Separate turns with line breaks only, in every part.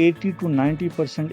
80 to 90%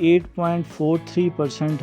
8.43%